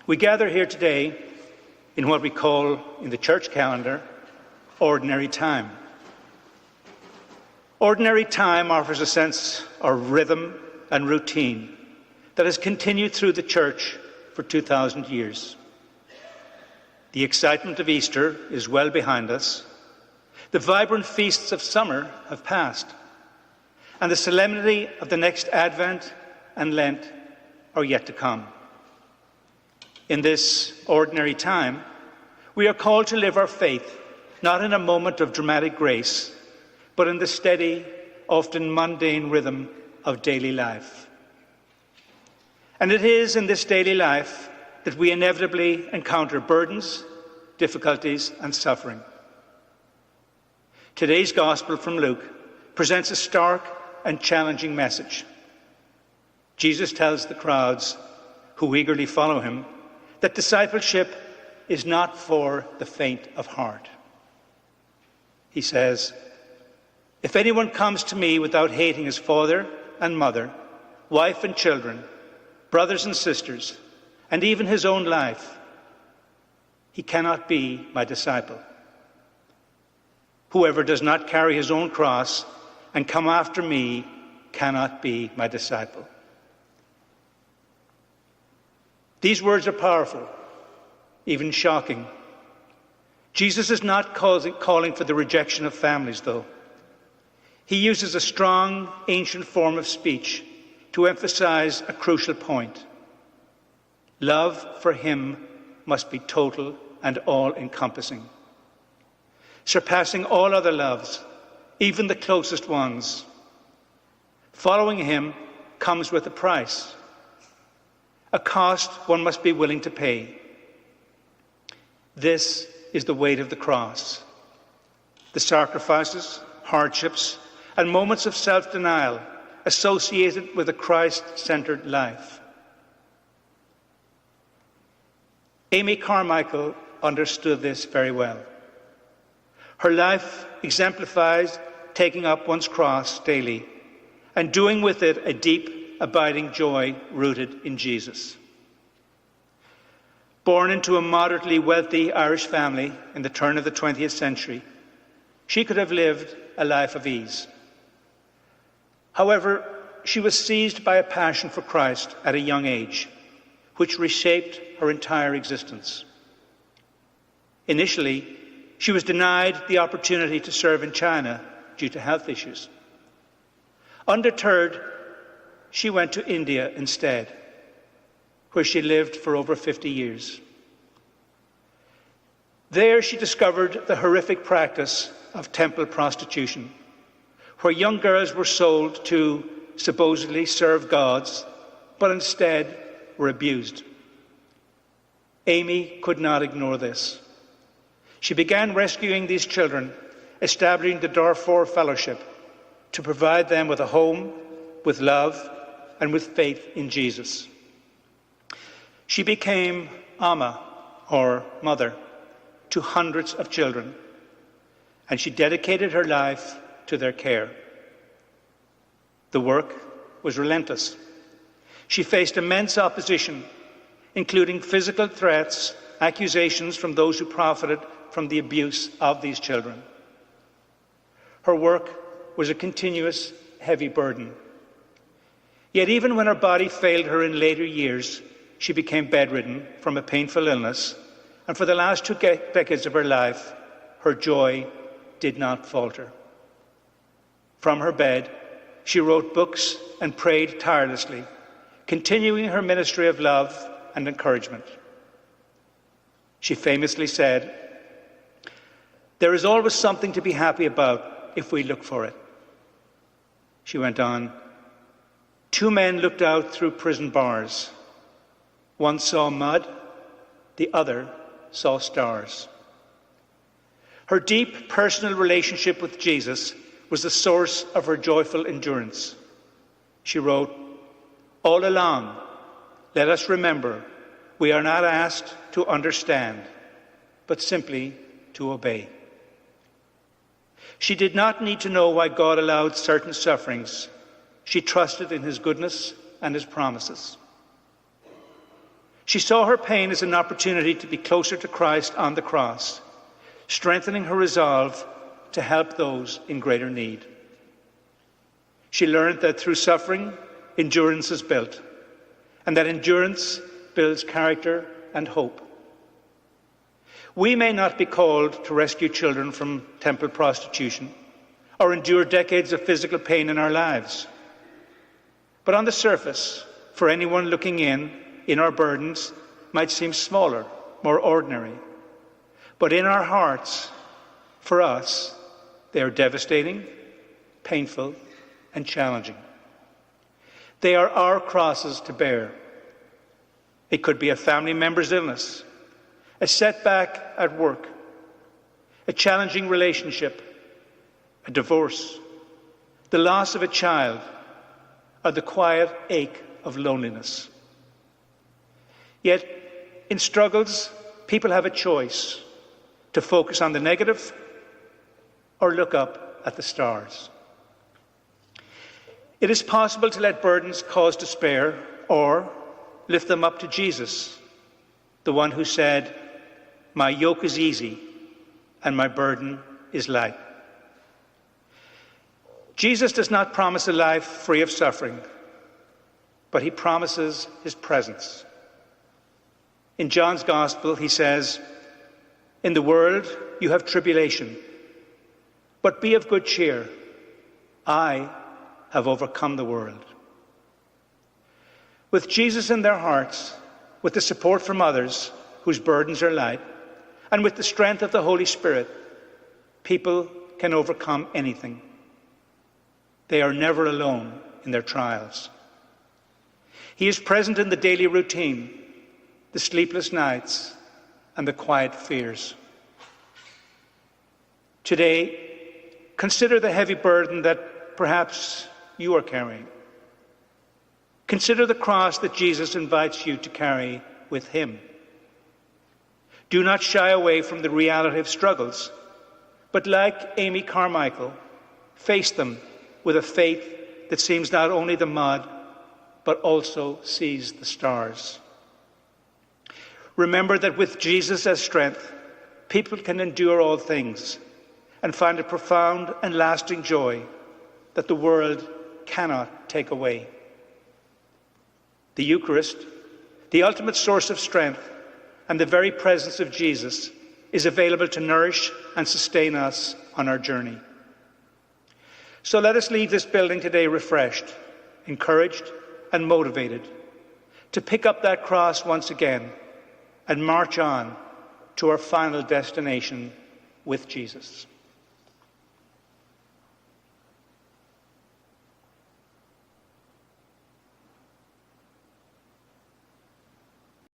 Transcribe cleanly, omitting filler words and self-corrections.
We gather here today in what we call in the church calendar ordinary time. Ordinary time offers a sense of rhythm and routine that has continued through the church for 2,000 years. The excitement of Easter is well behind us. The vibrant feasts of summer have passed, and the solemnity of the next Advent and Lent are yet to come. In this ordinary time, we are called to live our faith, not in a moment of dramatic grace, but in the steady, often mundane rhythm of daily life. And it is in this daily life that we inevitably encounter burdens, difficulties, and suffering. Today's Gospel from Luke presents a stark and challenging message. Jesus tells the crowds who eagerly follow him that discipleship is not for the faint of heart. He says, "If anyone comes to me without hating his father and mother, wife and children, brothers and sisters, and even his own life, he cannot be my disciple. Whoever does not carry his own cross and come after me cannot be my disciple." These words are powerful, even shocking. Jesus is not calling for the rejection of families, though. He uses a strong, ancient form of speech to emphasize a crucial point. Love for him must be total and all-encompassing, surpassing all other loves, even the closest ones. Following him comes with a price, a cost one must be willing to pay. This is the weight of the cross, the sacrifices, hardships, and moments of self-denial associated with a Christ-centered life. Amy Carmichael understood this very well. Her life exemplifies taking up one's cross daily and doing with it a deep, abiding joy rooted in Jesus. Born into a moderately wealthy Irish family in the turn of the 20th century, she could have lived a life of ease. However, she was seized by a passion for Christ at a young age, which reshaped her entire existence. Initially, she was denied the opportunity to serve in China due to health issues. Undeterred, she went to India instead, where she lived for over 50 years. There she discovered the horrific practice of temple prostitution, where young girls were sold to supposedly serve gods, but instead were abused. Amy could not ignore this. She began rescuing these children, establishing the Darfur Fellowship to provide them with a home, with love, and with faith in Jesus. She became Amma, or mother, to hundreds of children, and she dedicated her life to their care. The work was relentless. She faced immense opposition, including physical threats, accusations from those who profited from the abuse of these children. Her work was a continuous, heavy burden. Yet even when her body failed her in later years, she became bedridden from a painful illness, and for the last 2 decades of her life, her joy did not falter. From her bed, she wrote books and prayed tirelessly, continuing her ministry of love and encouragement. She famously said, "There is always something to be happy about if we look for it." She went on, "2 men looked out through prison bars. One saw mud, the other saw stars." Her deep personal relationship with Jesus was the source of her joyful endurance. She wrote, "All along, let us remember we are not asked to understand, but simply to obey." She did not need to know why God allowed certain sufferings. She trusted in his goodness and his promises. She saw her pain as an opportunity to be closer to Christ on the cross, strengthening her resolve to help those in greater need. She learned that through suffering, endurance is built, and that endurance builds character and hope. We may not be called to rescue children from temple prostitution or endure decades of physical pain in our lives. But on the surface, for anyone looking in our burdens might seem smaller, more ordinary. But in our hearts, for us, they are devastating, painful, and challenging. They are our crosses to bear. It could be a family member's illness, a setback at work, a challenging relationship, a divorce, the loss of a child, or the quiet ache of loneliness. Yet, in struggles, people have a choice to focus on the negative or look up at the stars. It is possible to let burdens cause despair or lift them up to Jesus, the one who said, "My yoke is easy and my burden is light." Jesus does not promise a life free of suffering, but he promises his presence. In John's Gospel, he says, "In the world you have tribulation, but be of good cheer. I have overcome the world." With Jesus in their hearts, with the support from others whose burdens are light, and with the strength of the Holy Spirit, people can overcome anything. They are never alone in their trials. He is present in the daily routine, the sleepless nights, and the quiet fears. Today, consider the heavy burden that perhaps you are carrying. Consider the cross that Jesus invites you to carry with him. Do not shy away from the reality of struggles, but like Amy Carmichael, face them with a faith that sees not only the mud, but also sees the stars. Remember that with Jesus as strength, people can endure all things and find a profound and lasting joy that the world cannot take away. The Eucharist, the ultimate source of strength, and the very presence of Jesus is available to nourish and sustain us on our journey. So let us leave this building today refreshed, encouraged, and motivated to pick up that cross once again and march on to our final destination with Jesus.